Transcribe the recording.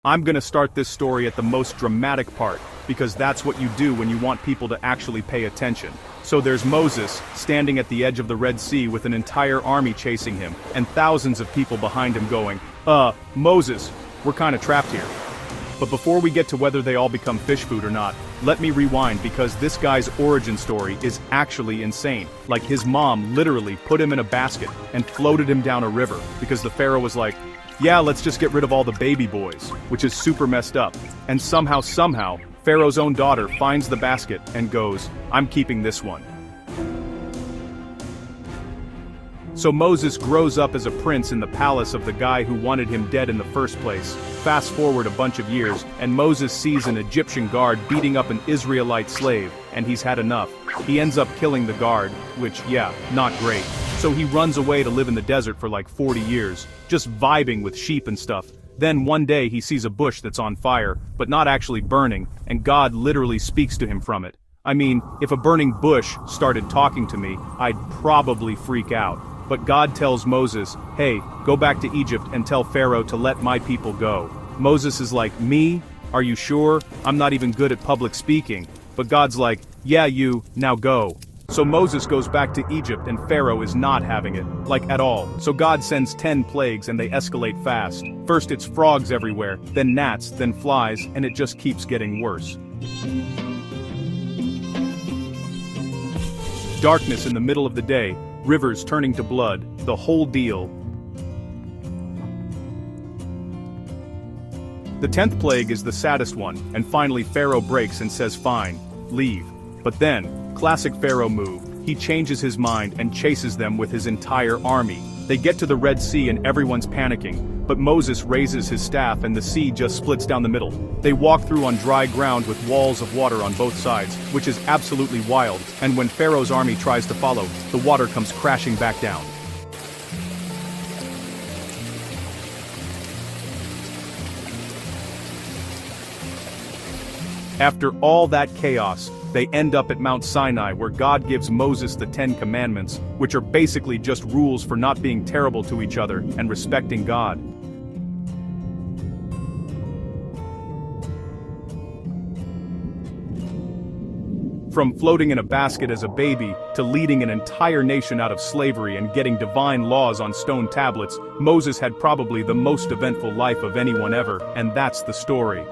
I'm gonna start this story at the most dramatic part, because that's what you do when you want people to actually pay attention. So there's Moses, standing at the edge of the Red Sea with an entire army chasing him, and thousands of people behind him going, Moses, we're kinda trapped here. But before we get to whether they all become fish food or not, let me rewind because this guy's origin story is actually insane. Like his mom literally put him in a basket and floated him down a river because the Pharaoh was like, yeah, let's just get rid of all the baby boys, which is super messed up. And somehow, Pharaoh's own daughter finds the basket and goes, I'm keeping this one. So Moses grows up as a prince in the palace of the guy who wanted him dead in the first place. Fast forward a bunch of years, and Moses sees an Egyptian guard beating up an Israelite slave, and he's had enough. He ends up killing the guard, which, yeah, not great. So he runs away to live in the desert for like 40 years, just vibing with sheep and stuff. Then one day he sees a bush that's on fire, but not actually burning, and God literally speaks to him from it. I mean, if a burning bush started talking to me, I'd probably freak out. But God tells Moses, hey, go back to Egypt and tell Pharaoh to let my people go. Moses is like, me? Are you sure? I'm not even good at public speaking. But God's like, yeah, now go. So Moses goes back to Egypt and Pharaoh is not having it, like at all. So God sends 10 plagues and they escalate fast. First it's frogs everywhere, then gnats, then flies, and it just keeps getting worse. Darkness in the middle of the day, rivers turning to blood, the whole deal. The 10th plague is the saddest one, and finally Pharaoh breaks and says fine, leave. But then, classic Pharaoh move, he changes his mind and chases them with his entire army. They get to the Red Sea and everyone's panicking, but Moses raises his staff and the sea just splits down the middle. They walk through on dry ground with walls of water on both sides, which is absolutely wild, and when Pharaoh's army tries to follow, the water comes crashing back down. After all that chaos, they end up at Mount Sinai where God gives Moses the 10 Commandments, which are basically just rules for not being terrible to each other and respecting God. From floating in a basket as a baby to leading an entire nation out of slavery and getting divine laws on stone tablets, Moses had probably the most eventful life of anyone ever, and that's the story.